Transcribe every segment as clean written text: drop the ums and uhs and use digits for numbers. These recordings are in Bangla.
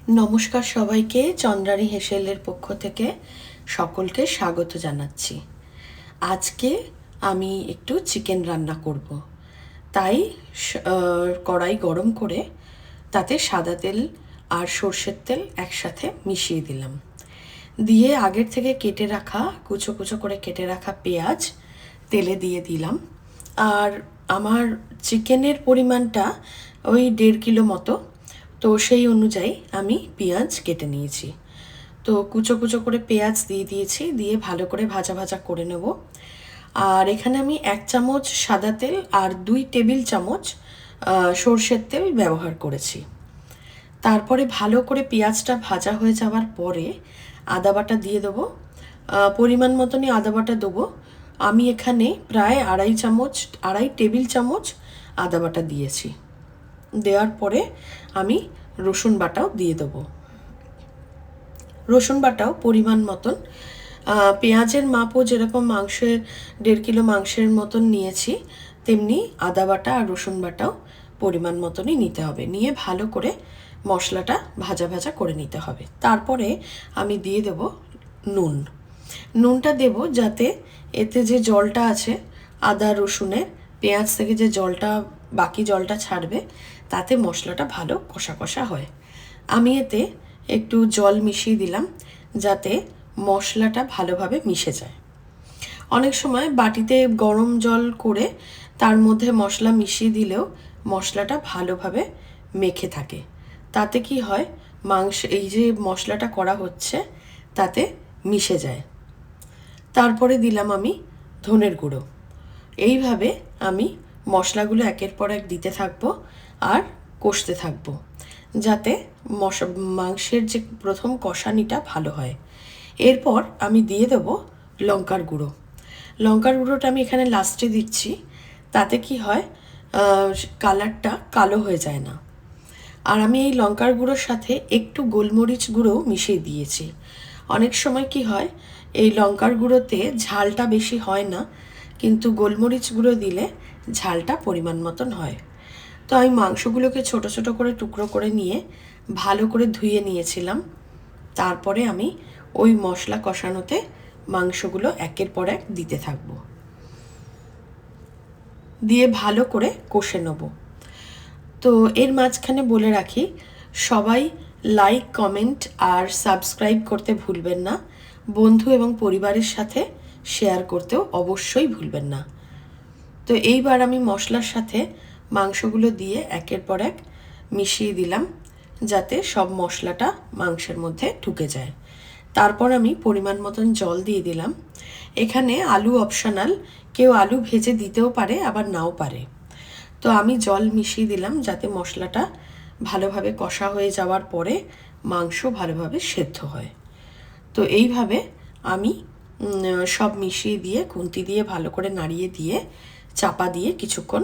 নমস্কার সবাইকে, চন্দ্রানী হেসেলের পক্ষ থেকে সকলকে স্বাগত জানাচ্ছি। আজকে আমি একটু চিকেন রান্না করব, তাই কড়াই গরম করে তাতে সাদা তেল আর সর্ষের তেল একসাথে মিশিয়ে দিলাম। দিয়ে আগের থেকে কেটে রাখা কুচো কুচো করে কেটে রাখা পেঁয়াজ তেলে দিয়ে দিলাম। আর আমার চিকেনের পরিমাণটা ওই 1.5 কিলো মতো, তো সেই অনুযায়ী আমি পেঁয়াজ কেটে নিয়েছি। তো কুচো কুচো করে পেঁয়াজ দিয়ে দিয়েছি, দিয়ে ভালো করে ভাজা ভাজা করে নেব। আর এখানে আমি 1 চামচ সাদা তেল আর 2 টেবিল চামচ সর্ষের তেল ব্যবহার করেছি। তারপরে ভালো করে পেঁয়াজটা ভাজা হয়ে যাওয়ার পরে আদা বাটা দিয়ে দেবো। পরিমাণ মতনই আদা বাটা দেবো। আমি এখানে প্রায় 2.5 টেবিল চামচ আদা বাটা দিয়েছি। দেওয়ার পরে আমি রসুন বাটাও দিয়ে দেবো। রসুন বাটাও পরিমাণ মতন, পেঁয়াজের মাপও যেরকম মাংসের 1.5 কিলো মাংসের মতন নিয়েছি, তেমনি আদা বাটা আর রসুন বাটাও পরিমাণ মতনই নিতে হবে। নিয়ে ভালো করে মশলাটা ভাজা ভাজা করে নিতে হবে। তারপরে আমি দিয়ে দেব নুন। নুনটা দেব যাতে এতে যে জলটা আছে আদা রসুনের, পেঁয়াজ থেকে যে জলটা বাকি জলটা ছাড়বে, তাতে মশলাটা ভালো কষা কষা হয়। আমি এতে একটু জল মিশিয়ে দিলাম যাতে মশলাটা ভালোভাবে মিশে যায়। অনেক সময় বাটিতে গরম জল করে তার মধ্যে মশলা মিশিয়ে দিলেও মশলাটা ভালোভাবে মেখে থাকে। তাতে কি হয়, এই যে মশলাটা করা হচ্ছে তাতে মিশে যায়। তারপরে দিলাম আমি ধনের গুঁড়ো। এইভাবে আমি মশলাগুলো একের পর এক দিতে থাকবো আর কষতে থাকবো, যাতে মাংসের যে প্রথম কষানিটা ভালো হয়। এরপর আমি দিয়ে দেবো লঙ্কার গুঁড়ো। লঙ্কার গুঁড়োটা আমি এখানে লাস্টে দিচ্ছি, তাতে কি হয়, কালারটা কালো হয়ে যায় না। আর আমি এই লঙ্কার গুঁড়োর সাথে একটু গোলমরিচ গুঁড়ো মিশিয়ে দিয়েছি। অনেক সময় কি হয়, এই লঙ্কার গুঁড়োতে ঝালটা বেশি হয় না, কিন্তু গোলমরিচ গুঁড়ো দিলে ঝালটা পরিমাণ মতন হয়। তো আমি মাংসগুলোকে ছোট ছোট করে টুকরো করে নিয়ে ভালো করে ধুয়ে নিয়েছিলাম। তারপরে আমি ওই মশলা কষানোতে মাংসগুলো একের পর এক দিতে থাকবো, দিয়ে ভালো করে কষে নেব। তো এর মাঝখানে বলে রাখি, সবাই লাইক, কমেন্ট আর সাবস্ক্রাইব করতে ভুলবেন না। বন্ধু এবং পরিবারের সাথে শেয়ার করতেও অবশ্যই ভুলবেন না। তো এইবার আমি মশলার সাথে মাংসগুলো দিয়ে একের পর এক মিশিয়ে দিলাম, যাতে সব মশলাটা মাংসের মধ্যে ঢুকে যায়। তারপর আমি পরিমাণ মতন জল দিয়ে দিলাম। এখানে আলু অপশনাল, কেউ আলু ভেজে দিতেও পারে আবার নাও পারে। তো আমি জল মিশিয়ে দিলাম যাতে মশলাটা ভালোভাবে কষা হয়ে যাওয়ার পরে মাংস ভালোভাবে সেদ্ধ হয়। তো এইভাবে আমি সব মিশিয়ে দিয়ে খুন্তি দিয়ে ভালো করে নাড়িয়ে দিয়ে চাপা দিয়ে কিছুক্ষণ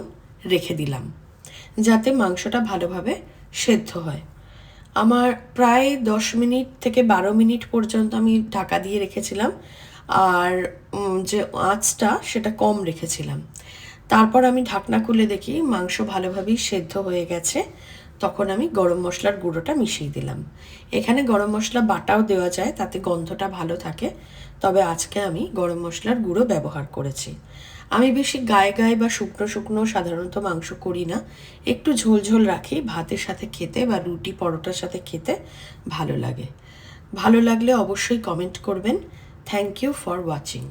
রেখে দিলাম, যাতে মাংসটা ভালোভাবে সেদ্ধ হয়। আমার প্রায় 10 মিনিট থেকে 12 মিনিট পর্যন্ত আমি ঢাকা দিয়ে রেখেছিলাম, আর যে আঁচটা সেটা কম রেখেছিলাম। তারপর আমি ঢাকনা খুলে দেখি মাংস ভালোভাবেই সেদ্ধ হয়ে গেছে। তখন আমি গরম মশলার গুঁড়োটা মিশিয়ে দিলাম। এখানে গরম মশলা বাটাও দেওয়া যায়, তাতে গন্ধটা ভালো থাকে, তবে আজকে আমি গরম মশলার গুঁড়ো ব্যবহার করেছি। আমি বেশি গায়ে গায়ে বা শুকনো শুকনো সাধারণত মাংস করি না, একটু ঝোল ঝোল রাখি, ভাতের সাথে খেতে বা রুটি পরোটার সাথে খেতে ভালো লাগে। ভালো লাগলে অবশ্যই কমেন্ট করবেন। Thank you for watching.